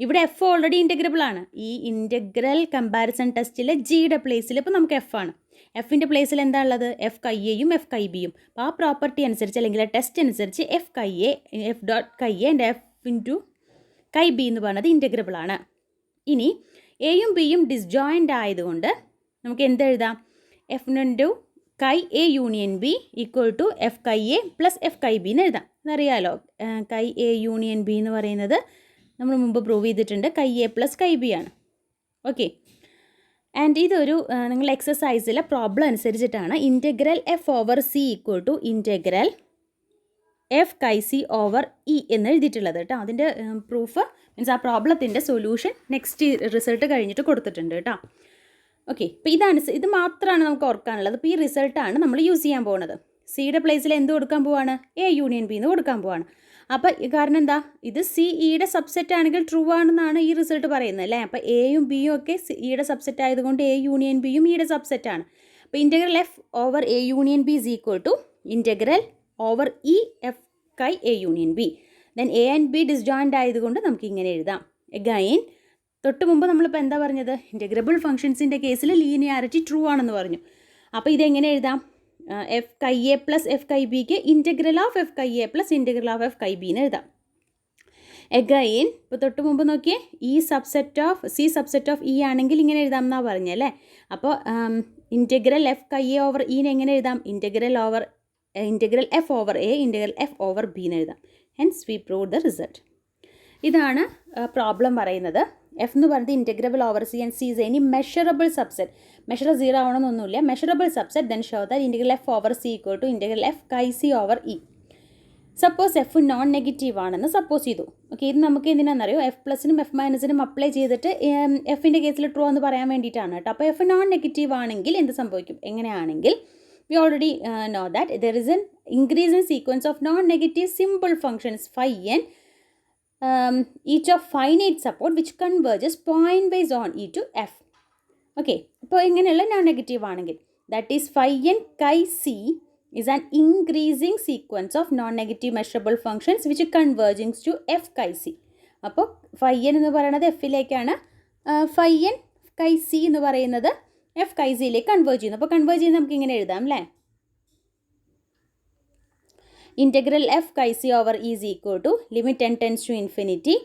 ഇവിടെ എഫ് ഓൾറെഡി ഇൻറ്റഗ്രബിൾ ആണ്. ഈ ഇൻറ്റഗ്രൽ കമ്പാരിസൺ ടെസ്റ്റിൽ ജിയുടെ പ്ലേസിൽ ഇപ്പോൾ നമുക്ക് എഫ് ആണ്. എഫിൻ്റെ പ്ലേസിൽ എന്താ ഉള്ളത്? എഫ് കൈ എയും എഫ് കൈ ബിയും. അപ്പോൾ ആ പ്രോപ്പർട്ടി അനുസരിച്ച് അല്ലെങ്കിൽ ആ ടെസ്റ്റ് അനുസരിച്ച് F chi A F dot chi A and F into കൈ ബി എന്ന് പറയുന്നത് ഇൻറ്റഗ്രബിൾ ആണ്. ഇനി എയും ബിയും ഡിസ്ജോയിൻ്റ് ആയതുകൊണ്ട് നമുക്ക് എന്തെഴുതാം? F into chi A union B equal to F chi A plus F chi B എന്ന് എഴുതാം. അതറിയാലോ, കൈ എ യൂണിയൻ ബി എന്ന് പറയുന്നത് നമ്മൾ മുമ്പ് പ്രൂവ് ചെയ്തിട്ടുണ്ട്, chi A plus chi B ആണ്. ഓക്കെ, ആൻഡ് ഇതൊരു നിങ്ങൾ എക്സസൈസിലെ പ്രോബ്ലം അനുസരിച്ചിട്ടാണ് integral F over C equal to integral F chi C over E എന്ന് എഴുതിയിട്ടുള്ളത് കേട്ടോ. അതിൻ്റെ പ്രൂഫ് മീൻസ് ആ പ്രോബ്ലത്തിൻ്റെ സൊല്യൂഷൻ നെക്സ്റ്റ് റിസൾട്ട് കഴിഞ്ഞിട്ട് കൊടുത്തിട്ടുണ്ട് കേട്ടോ. ഓക്കെ, ഇപ്പോൾ ഇത് മാത്രമാണ് നമുക്ക് ഓർക്കാനുള്ളത്. അപ്പോൾ ഈ റിസൾട്ടാണ് നമ്മൾ യൂസ് ചെയ്യാൻ പോകുന്നത്. സിയുടെ പ്ലേസിൽ എന്ത് കൊടുക്കാൻ പോവാണ്? എ യൂണിയൻ ബി എന്ന് കൊടുക്കാൻ പോവാണ്. അപ്പോൾ കാരണം എന്താ? ഇത് സി ഇയുടെ സബ്സെറ്റ് ആണെങ്കിൽ ട്രൂ ആണെന്നാണ് ഈ റിസൾട്ട് പറയുന്നത് അല്ലേ? അപ്പോൾ എയും ബിയും ഒക്കെ ഇയുടെ സബ്സെറ്റ് ആയതുകൊണ്ട് എ യൂണിയൻ ബിയും ഇയുടെ സബ്സെറ്റ് ആണ്. അപ്പോൾ integral F over A union B is equal to integral over E F chi A union B. Then A and B disjoint ആയതുകൊണ്ട് നമുക്ക് ഇങ്ങനെ എഴുതാം. എഗൈൻ തൊട്ട് മുമ്പ് നമ്മളിപ്പോൾ എന്താ പറഞ്ഞത്? ഇൻറ്റഗ്രബിൾ ഫംഗ്ഷൻസിൻ്റെ കേസിൽ ലീനിയാരിറ്റി ട്രൂ ആണെന്ന് പറഞ്ഞു. അപ്പോൾ ഇതെങ്ങനെ എഴുതാം? F chi A plus F കൈ ബിക്ക് integral of F chi A plus integral of F chi B എന്ന് എഴുതാം. എഗൈൻ ഇപ്പോൾ തൊട്ട് മുമ്പ് നോക്കിയേ, ഈ subset of C subset of E ആണെങ്കിൽ ഇങ്ങനെ എഴുതാം എന്നാണ് പറഞ്ഞല്ലേ? അപ്പോൾ integral F chi A over ഇനെ എങ്ങനെ എഴുതാം? Integral F over A integral F over B എന്ന് എഴുതാം. Hence V prove the result. ഇതാണ് പ്രോബ്ലം പറയുന്നത്. എഫ് എന്ന് പറയുന്നത് integrable over C and C is any measurable subset. Measure 0 ആവണമെന്നൊന്നുമില്ല. Measurable subset then show that integral F over C equal to integral F chi C over E. Suppose F non negative ആണെന്ന് സപ്പോസ് ചെയ്തു. ഓക്കെ, ഇത് നമുക്ക് എന്തിനാണെന്നറിയോ? എഫ് പ്ലസിനും എഫ് മൈനസിനും അപ്ലൈ ചെയ്തിട്ട് എഫിൻ്റെ കേസിൽ ട്രൂ എന്ന് പറയാൻ വേണ്ടിയിട്ടാണ് കേട്ടോ. അപ്പോൾ എഫ് നോൺ നെഗറ്റീവ് ആണെങ്കിൽ എന്ത് സംഭവിക്കും? എങ്ങനെയാണെങ്കിൽ we already know that there is an increase in sequence of non-negative simple functions phi n each of finite support which converges pointwise on e to f. Okay, അപ്പോൾ ഇങ്ങനെയുള്ള നോൺ നെഗറ്റീവ് ആണെങ്കിൽ that is phi n chi c is an increasing sequence of non-negative measurable functions which converging to f chi c. അപ്പോൾ phi n എന്ന് പറയുന്നത് എഫിലേക്കാണ്, phi n chi c എന്ന് പറയുന്നത് എഫ് കൈ സിയിലേക്ക് കൺവേർജ് ചെയ്യുന്നു. അപ്പോൾ കൺവേർജ് ചെയ്യുന്നത് നമുക്ക് ഇങ്ങനെ എഴുതാം അല്ലേ? Integral F chi C over is equal to limit n tends to infinity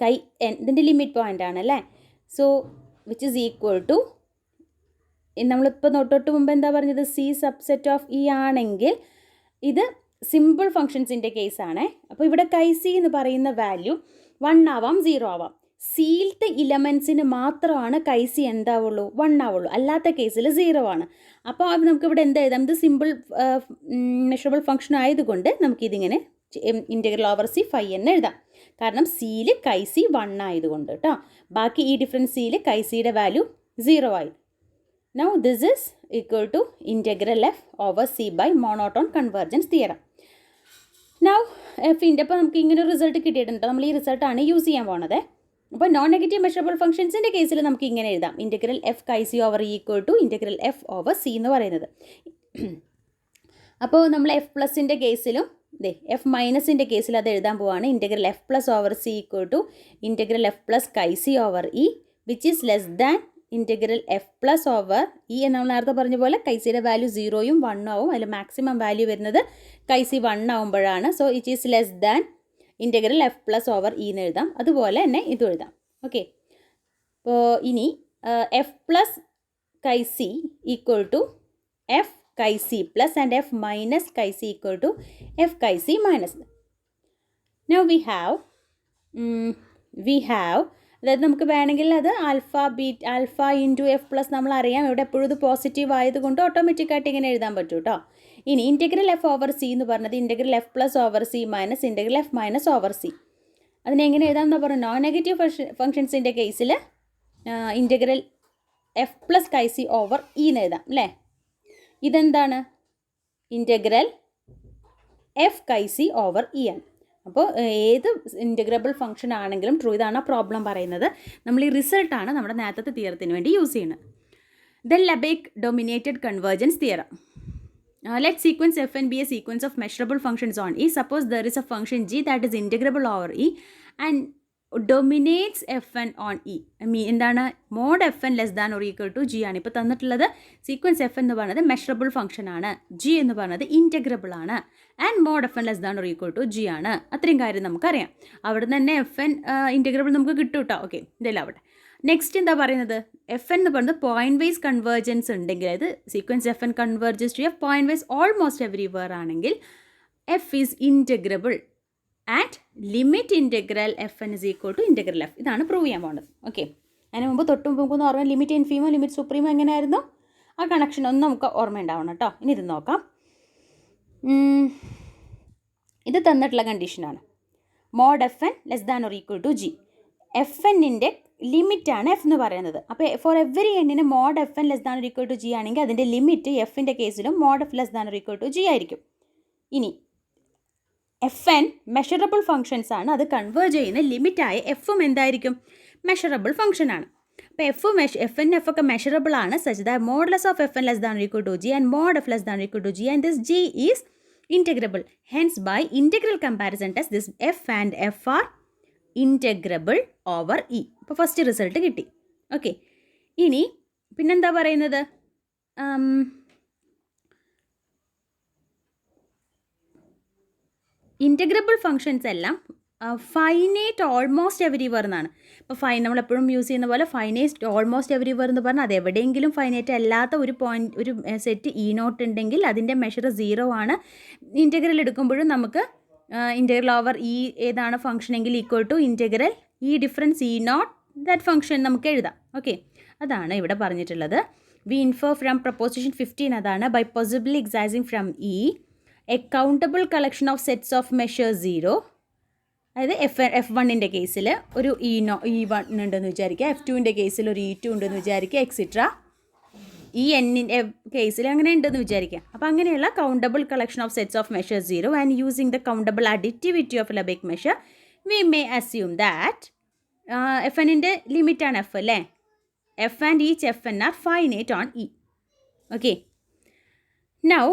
chi N, ഇതിൻ്റെ ലിമിറ്റ് പോയിൻ്റ് ആണ് അല്ലേ? So which is equal to, നമ്മളിപ്പോൾ തൊട്ട് മുമ്പ് എന്താ പറഞ്ഞത്? സി സബ്സെറ്റ് ഓഫ് ഇ ആണെങ്കിൽ ഇത് സിമ്പിൾ ഫങ്ഷൻസിൻ്റെ കേസാണ്. അപ്പോൾ ഇവിടെ കൈ സി എന്ന് പറയുന്ന വാല്യൂ 1 ആവാം 0 ആവാം. സീൽഡ് ഇലമെൻസിന് മാത്രമാണ് കൈ സി എന്താവുള്ളൂ? 1 ആവുള്ളൂ. അല്ലാത്ത കേസിൽ 0 ആണ്. അപ്പോൾ നമുക്കിവിടെ എന്താ എഴുതാം? ഇത് സിമ്പിൾ മെഷറബിൾ ഫംഗ്ഷൻ ആയതുകൊണ്ട് നമുക്കിതിങ്ങനെ ഇൻറ്റഗ്രൽ ഓവർ സി ഫൈ എന്ന് എഴുതാം. കാരണം സിയിൽ കൈ സി 1 ആയതുകൊണ്ട് കേട്ടോ. ബാക്കി ഈ ഡിഫറൻസ് സിയിൽ കൈ സിയുടെ വാല്യൂ 0 ആയി. Now this is equal to integral F over C by monotone convergence theorem. Now എഫിൻ്റെ അപ്പോൾ നമുക്ക് ഇങ്ങനെ ഒരു റിസൾട്ട് കിട്ടിയിട്ടുണ്ട്. നമ്മൾ ഈ റിസൾട്ടാണ് യൂസ് ചെയ്യാൻ പോണത്. അപ്പോൾ നോൺ നെഗറ്റീവ് മെഷറബിൾ ഫംഗ്ഷൻസിൻ്റെ കേസിൽ നമുക്ക് ഇങ്ങനെ എഴുതാം. Integral F chi C over equal to integral F over C എന്ന് പറയുന്നത്. അപ്പോൾ നമ്മൾ എഫ് പ്ലസിൻ്റെ കേസിലും എഫ് മൈനസിൻ്റെ കേസിൽ അത് എഴുതാൻ പോവാണ്. Integral F plus over C equal to integral F plus chi C over E which is less than integral F plus over E എന്ന് നമ്മൾ നേരത്തെ പറഞ്ഞ പോലെ കൈ സിയുടെ വാല്യൂ 0യും 1 ആവും. അതിൽ മാക്സിമം വാല്യൂ വരുന്നത് കൈ സി 1 ആവുമ്പോഴാണ്. So it is less than integral F plus over E എന്ന് എഴുതാം. അതുപോലെ തന്നെ ഇതും എഴുതാം. ഓക്കെ, അപ്പോൾ ഇനി F plus chi C equal to F chi c plus and f minus chi c equal to f chi c minus. Now we have അതായത് നമുക്ക് വേണമെങ്കിൽ അത് ആൽഫ ഇൻറ്റു എഫ് പ്ലസ് നമ്മൾ അറിയാം, ഇവിടെ എപ്പോഴും ഇത് പോസിറ്റീവ് ആയതുകൊണ്ട് ഓട്ടോമാറ്റിക്കായിട്ട് ഇങ്ങനെ എഴുതാൻ പറ്റും കേട്ടോ. ഇനി ഇൻറ്റഗ്രൽ എഫ് ഓവർ സി എന്ന് പറഞ്ഞത് integral F plus over C minus integral F minus over C. അതിനെങ്ങനെ എഴുതാമെന്ന് പറഞ്ഞു, നോൺ നെഗറ്റീവ് ഫംഗ്ഷൻസിൻ്റെ കേസിൽ integral F plus chi C over E എന്ന് എഴുതാം അല്ലേ. ഇതെന്താണ്, integral F chi C over E ആണ്. അപ്പോൾ ഏത് ഇൻറ്റഗ്രബിൾ ഫംഗ്ഷൻ ആണെങ്കിലും ട്രൂ, ഇതാണ് ആ പ്രോബ്ലം പറയുന്നത്. നമ്മൾ ഈ റിസൾട്ടാണ് നമ്മുടെ നേരത്തെ തിയറത്തിന് വേണ്ടി യൂസ് ചെയ്യുന്നത്. Then Lebesgue dominated convergence theorem. Let sequence fn be a sequence of measurable functions on E. Suppose there is a function g that is integrable over E and dominates fn on E. എന്താണ്, mod fn less than or equal to G ആണ്. ഇപ്പോൾ തന്നിട്ടുള്ളത് സീക്വൻസ് എഫ് എന്ന് പറയുന്നത് മെഷറബിൾ ഫംഗ്ഷൻ ആണ്, ജി എന്ന് പറയുന്നത് ഇൻറ്റഗ്രബിൾ ആണ്, and mod F N less than or equal to G ആണ്. അത്രയും കാര്യം നമുക്കറിയാം. അവിടെ നിന്ന് തന്നെ എഫ് എൻ ഇൻറ്റഗ്രബിൾ നമുക്ക് കിട്ടും കേട്ടോ. ഓക്കെ, ഇതെല്ലാം ആവട്ടെ. നെക്സ്റ്റ് എന്താ പറയുന്നത്, എഫ് എൻ എന്ന് പറയുന്നത് പോയിന്റ് വൈസ് കൺവേർജൻസ് ഉണ്ടെങ്കിൽ, അതായത് sequence F N converges to F pointwise almost everywhere ആണെങ്കിൽ F is integrable and limit integral F N is equal to integral F. ഇതാണ് പ്രൂവ് ചെയ്യാൻ പോകുന്നത്. ഓക്കെ, അതിന് മുമ്പ് നമുക്കൊന്ന് ഓർമ്മ, ലിമിറ്റ് ഇൻഫീമോ ലിമിറ്റ് സുപ്രീമോ എങ്ങനെയായിരുന്നു, ആ കണക്ഷൻ ഒന്ന് നമുക്ക് ഓർമ്മ ഉണ്ടാവണം കേട്ടോ. ഇനി ഇത് നോക്കാം. ഇത് തന്നിട്ടുള്ള കണ്ടീഷനാണ്, mod F N less than or equal to g. F എന്നിൻ്റെ ലിമിറ്റാണ് എഫ് എന്ന് പറയുന്നത്. അപ്പോൾ ഫോർ എവറി എന്നിന് mod F N less than or equal to G ആണെങ്കിൽ അതിൻ്റെ ലിമിറ്റ് എഫിൻ്റെ കേസിലും mod F less than or equal to g ആയിരിക്കും. ഇനി എഫ് എൻ മെഷറബിൾ ഫംഗ്ഷൻസ് ആണ്, അത് കൺവേർജ് ചെയ്യുന്ന ലിമിറ്റായ എഫും എന്തായിരിക്കും, മെഷറബിൾ ഫംഗ്ഷൻ ആണ്. അപ്പോൾ എഫ് എൻ എഫ് ഒക്കെ മെഷറബിൾ ആണ്, such that modulus of F N less than or equal to G and mod F less than or equal to G and this G is integrable. Hence by integral comparison test this f and f are integrable over E. അപ്പോൾ ഫസ്റ്റ് റിസൾട്ട് കിട്ടി. ഓക്കെ, ഇനി പിന്നെന്താ പറയുന്നത്, ഇൻറ്റഗ്രബിൾ ഫങ്ഷൻസ് എല്ലാം ഫൈനൈറ്റ് ഓൾമോസ്റ്റ് എവരിവെയർ എന്നാണ്. ഇപ്പോൾ നമ്മളെപ്പോഴും യൂസ് ചെയ്യുന്ന പോലെ ഫൈനൈറ്റ് ഓൾമോസ്റ്റ് എവരിവെയർ എന്ന് പറഞ്ഞാൽ അത് എവിടെയെങ്കിലും ഫൈനൈറ്റ് അല്ലാത്ത ഒരു പോയിന്റ്, ഒരു സെറ്റ് ഇ നോട്ട് ഉണ്ടെങ്കിൽ അതിൻ്റെ മെഷർ 0 ആണ്. ഇൻറ്റഗ്രൽ എടുക്കുമ്പോഴും നമുക്ക് ഇൻറ്റഗ്രൽ ഓവർ ഇ ഏതാണ് ഫംഗ്ഷനെങ്കിൽ equal to integral E difference E not that function നമുക്ക് എഴുതാം. ഓക്കെ, അതാണ് ഇവിടെ പറഞ്ഞിട്ടുള്ളത്. വി ഇൻഫർ ഫ്രം പ്രപ്പോസിഷൻ 15 അതാണ്, by possibly excising from E a countable collection of sets of measure 0. അതായത് എഫ് വണ്ണിൻ്റെ കേസിൽ ഒരു E1 ഉണ്ടെന്ന് വിചാരിക്കുക, F2ൻ്റെ കേസിൽ ഒരു E2 ഉണ്ടെന്ന് വിചാരിക്കുക, എക്സിട്ര ഈ എന്നിൻ്റെ കേസിൽ അങ്ങനെ ഉണ്ടെന്ന് വിചാരിക്കുക. അപ്പോൾ അങ്ങനെയുള്ള countable collection of sets of measure 0 and using the countable additivity of Lebesgue measure we may assume that f എന്നിൻ്റെ ലിമിറ്റാണ് എഫ് അല്ലേ, f and each f n are finite on E. Okay, now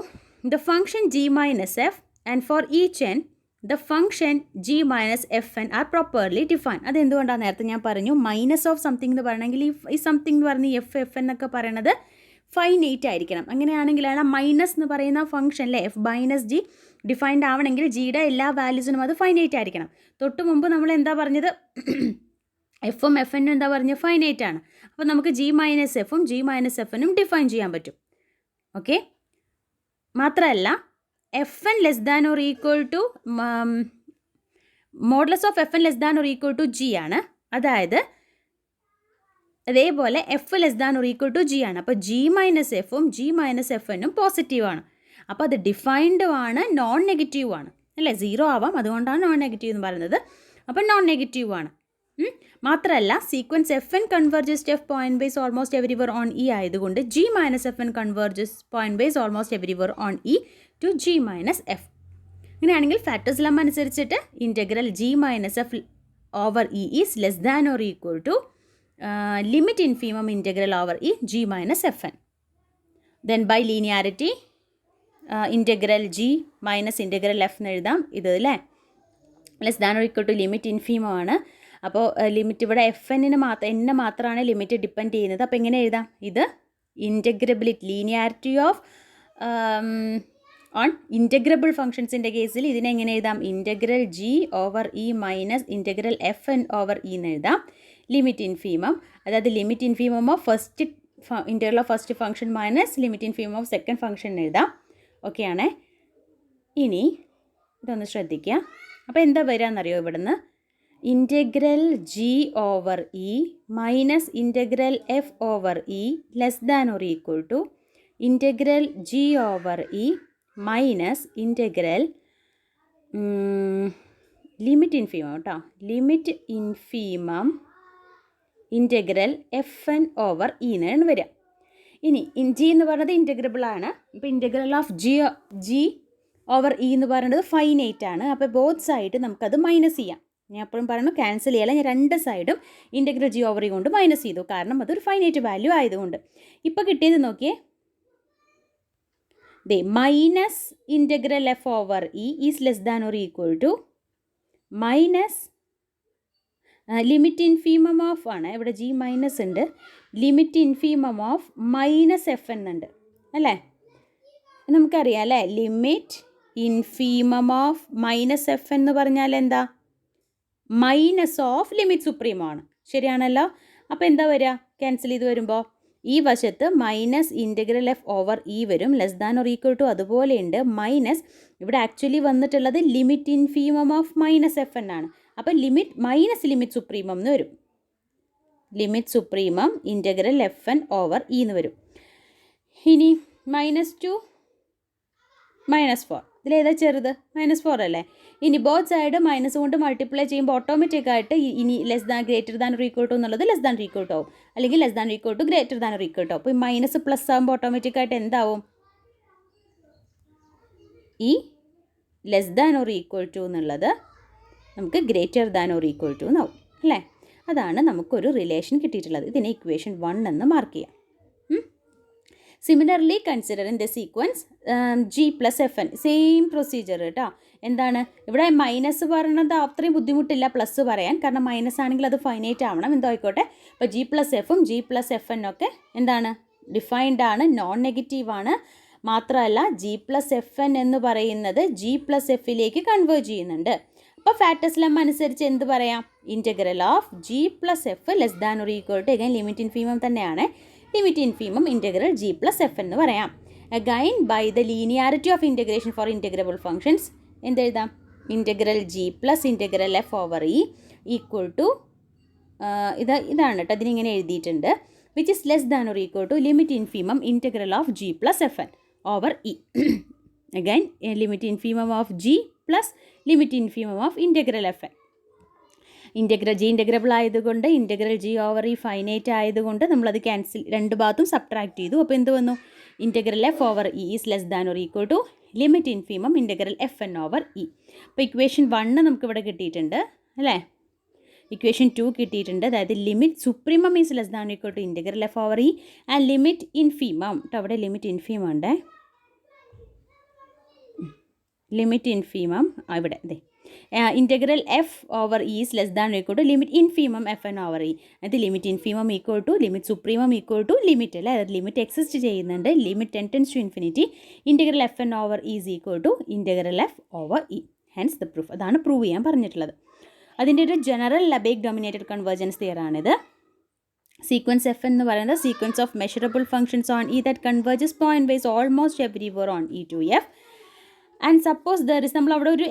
the function g minus f and for each n the function g minus fn are properly defined. അതെന്തുകൊണ്ടാണ്, നേരത്തെ ഞാൻ പറഞ്ഞു മൈനസ് ഓഫ് സംതിങ് എന്ന് പറയണമെങ്കിൽ ഈ സംതിങ് എന്ന് പറഞ്ഞ് എഫ് എന്നൊക്കെ പറയണത് ഫൈനൈറ്റ് ആയിരിക്കണം. അങ്ങനെയാണെങ്കിലാണ് മൈനസ് എന്ന് പറയുന്ന ഫംഗ്ഷൻ അല്ലേ എഫ് മൈനസ് ജി ഡിഫൈൻഡ് ആവണമെങ്കിൽ ജിയുടെ എല്ലാ വാല്യൂസിനും അത് ഫൈനൈറ്റ് ആയിരിക്കണം. തൊട്ട് മുമ്പ് നമ്മൾ എന്താ പറഞ്ഞത്, എഫും എഫ് എന്നും എന്താ പറഞ്ഞത്, ഫൈനൈറ്റ് ആണ്. അപ്പോൾ നമുക്ക് ജി മൈനസ് എഫും ജി മൈനസ് എഫ് എന്നും ഡിഫൈൻ ചെയ്യാൻ പറ്റും. ഓക്കെ, മാത്രമല്ല F N less than or equal to modulus of F N less than or equal to G ആണ്. അതായത് അതേപോലെ F less than or equal to G ആണ്. അപ്പോൾ ജി മൈനസ് എഫും ജി മൈനസ് എഫ് എന്നും പോസിറ്റീവാണ്. അപ്പോൾ അത് ഡിഫൈൻഡും ആണ്, നോൺ നെഗറ്റീവും ആണ് അല്ലേ. 0 ആവാം, അതുകൊണ്ടാണ് നോൺ നെഗറ്റീവ് എന്ന് പറയുന്നത്. അപ്പോൾ നോൺ നെഗറ്റീവ് ആണ്. മാത്രമല്ല sequence F N converges f pointwise almost everywhere on E ആയതുകൊണ്ട് g minus f N converges pointwise almost everywhere on E to g minus f. അങ്ങനെയാണെങ്കിൽ ഫാക്ടേഴ്സ് ലം അനുസരിച്ചിട്ട് integral g minus f over E is less than or equal to limit infimum integral over E g minus f n. Then by linearity integral g minus integral f എന്ന് എഴുതാം. ഇത് അല്ലേ less than or equal to limit ഇൻഫീമം ആണ്. അപ്പോൾ ലിമിറ്റ് ഇവിടെ എഫ് എന്നിന് മാത്രമാണ് ലിമിറ്റ് ഡിപ്പെൻഡ് ചെയ്യുന്നത്. അപ്പോൾ എങ്ങനെ എഴുതാം, ഇത് integrability linearity of on integrable ഫംഗ്ഷൻസിൻ്റെ കേസിൽ ഇതിനെങ്ങനെ എഴുതാം, integral g over E minus integral F n over E എന്ന് എഴുതാം. ലിമിറ്റ് ഇൻഫീമം, അതായത് limit infimum of integral of first function minus limit infimum of second function എഴുതാം. ഓക്കെ ആണേ. ഇനി ഇതൊന്ന് ശ്രദ്ധിക്കുക. അപ്പോൾ എന്താ വരികയെന്നറിയോ ഇവിടുന്ന്? Integral g over E minus integral F over E less than or equal to integral g over E minus integral limit infimum കേട്ടോ, limit infimum integral F n over E എന്നാണ് വരിക. ഇനി ജി എന്ന് പറയുന്നത് ഇൻറ്റഗ്രബിൾ ആണ്. ഇപ്പോൾ integral of g over E എന്ന് പറയുന്നത് ഫൈനൈറ്റ് ആണ്. അപ്പോൾ ബോത്ത് സൈഡ് നമുക്കത് മൈനസ് ചെയ്യാം. ഞാൻ എപ്പോഴും പറയുന്നു ക്യാൻസൽ ചെയ്യാൻ, ഞാൻ രണ്ട് സൈഡും ഇൻറ്റഗ്രൽ ജി ഓവർ ഇ കൊണ്ട് മൈനസ് ചെയ്തു, കാരണം അതൊരു ഫൈനൈറ്റ് വാല്യൂ ആയതുകൊണ്ട്. ഇപ്പോൾ കിട്ടിയത് നോക്കിയേ, ദേ minus integral F over E is less than or equal to minus limit infimum of ആണ്, ഇവിടെ ജി മൈനസ് ഉണ്ട്, limit infimum of minus f എന്നുണ്ട് അല്ലേ? നമുക്കറിയാം അല്ലേ, limit infimum of minus f എന്ന് പറഞ്ഞാൽ എന്താ? മൈനസ് ഓഫ് ലിമിറ്റ് സുപ്രീം ആണ്, ശരിയാണല്ലോ? അപ്പോൾ എന്താ വരിക? ക്യാൻസൽ ചെയ്ത് വരുമ്പോൾ ഈ വശത്ത് minus integral F over E വരും, less than or equal to അതുപോലെ ഉണ്ട്, മൈനസ് ഇവിടെ ആക്ച്വലി വന്നിട്ടുള്ളത് limit infimum of minus f എന്നാണ്. അപ്പോൾ ലിമിറ്റ് മൈനസ് ലിമിറ്റ് സുപ്രീമം എന്ന് വരും, limit supremum integral F n over E എന്ന് വരും. ഇനി -2 -4, ഇതിലേതാ ചെറുത്? -4 അല്ലേ? ഇനി ബോത്ത് സൈഡ് മൈനസ് കൊണ്ട് മൾട്ടിപ്ലൈ ചെയ്യുമ്പോൾ ഓട്ടോമാറ്റിക്കായിട്ട് ഇനി less than greater than or equal to എന്നുള്ളത് ലെസ് ദാൻ ഈക്വൽ ടു ആവും, അല്ലെങ്കിൽ less than equal to greater than or equal to ആവും. അപ്പോൾ ഈ മൈനസ് പ്ലസ് ആകുമ്പോൾ ഓട്ടോമാറ്റിക്കായിട്ട് എന്താവും? ഈ less than or equal to എന്നുള്ളത് നമുക്ക് greater than or equal to എന്നാവും അല്ലേ? അതാണ് നമുക്കൊരു റിലേഷൻ കിട്ടിയിട്ടുള്ളത്. ഇതിനെ ഇക്വേഷൻ 1 എന്ന് മാർക്ക് ചെയ്യാം. Similarly consider in the sequence G plus f N, same procedure കേട്ടോ. എന്താണ് ഇവിടെ മൈനസ് പറയുന്നത് അത്രയും ബുദ്ധിമുട്ടില്ല പ്ലസ് പറയാൻ, കാരണം മൈനസ് ആണെങ്കിൽ അത് ഫൈനൈറ്റ് ആവണം, എന്തോ ആയിക്കോട്ടെ. അപ്പോൾ ജി പ്ലസ് എഫും ജി പ്ലസ് എഫ് എൻ ഒക്കെ എന്താണ്? ഡിഫൈൻഡ് ആണ്, നോൺ നെഗറ്റീവ് ആണ്. മാത്രമല്ല ജി പ്ലസ് എഫ് എൻ എന്ന് പറയുന്നത് ജി പ്ലസ് എഫിലേക്ക് കൺവേർട്ട് ചെയ്യുന്നുണ്ട്. അപ്പോൾ ഫാക്ടേഴ്സ് ലെം അനുസരിച്ച് എന്ത് പറയാം? Integral of g plus f less than or equal to, again limit infimum തന്നെയാണ്, limit infimum integral g plus f എന്ന് പറയാം. Again by the linearity of integration for integrable functions എന്തെഴുതാം? Integral g plus integral F over E equal to ഇതാണ് കേട്ടോ, അതിനിങ്ങനെ എഴുതിയിട്ടുണ്ട്, which is less than or equal to limit infimum integral of g plus f n over E. Again limit infimum of g plus limit infimum of integral F n. Integral g integrable ആയതുകൊണ്ട് integral g over E finite ആയതുകൊണ്ട് നമ്മളത് ക്യാൻസൽ, രണ്ട് ഭാഗത്തും സബ്ട്രാക്ട് ചെയ്തു. അപ്പോൾ എന്ത് വന്നു? Integral F over E is less than or equal to limit infimum integral F n over E. അപ്പോൾ ഇക്വേഷൻ 1 നമുക്കിവിടെ കിട്ടിയിട്ടുണ്ട് അല്ലേ? ഇക്വേഷൻ 2 കിട്ടിയിട്ടുണ്ട്, അതായത് limit supremum is less than equal to integral F over E and limit infimum, അവിടെ ലിമിറ്റ് ഇൻഫീമം ഉണ്ട്, ലിമിറ്റ് ഇൻഫീമം ഇവിടെ അതെ, integral F over E is less than equal to limit infimum f n over E. അത് limit ഇൻഫീമം equal to limit supremum equal to limit അല്ലേ, അതായത് ലിമിറ്റ് എക്സിസ്റ്റ് ചെയ്യുന്നുണ്ട്, limit tends to infinity, integral F n over E is equal to integral F over E. Hence the proof. അതാണ് പ്രൂവ് ചെയ്യാൻ പറഞ്ഞിട്ടുള്ളത്. അതിൻ്റെ ഒരു ജനറൽ ലബേഗ് ഡൊമിനേറ്റഡ് കൺവേർജൻസ് തിയറാണിത്. സീക്വൻസ് എഫ് എന്ന് പറയുന്നത് sequence of measurable functions on E that converges pointwise almost everywhere on E to f. And suppose there is, നമ്മൾ അവിടെ ഒരു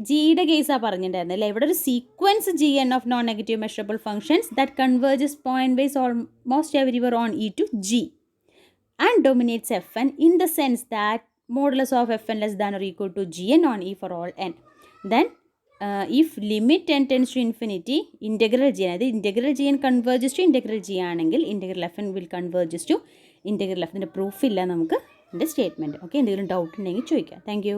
ജിയുടെ കേസാണ് പറഞ്ഞിട്ടുണ്ടായിരുന്നത് അല്ലേ? ഇവിടെ ഒരു sequence g n of non negative measurable functions that converges pointwise almost everywhere on E to G and dominates f n in the sense that modulus of F N less than or equal to g n on E for all n. Then if limit n tends to infinity, integral g, അതായത് integral g n converges to integral g ആണെങ്കിൽ integral f n will converges to integral f. ഇതിൻ്റെ പ്രൂഫ് ഇല്ല നമുക്ക്, ഇതിൻ്റെ സ്റ്റേറ്റ്മെൻറ്റ്. ഓക്കെ, എന്തെങ്കിലും ഡൗട്ട് ഉണ്ടെങ്കിൽ ചോദിക്കാം. Thank you.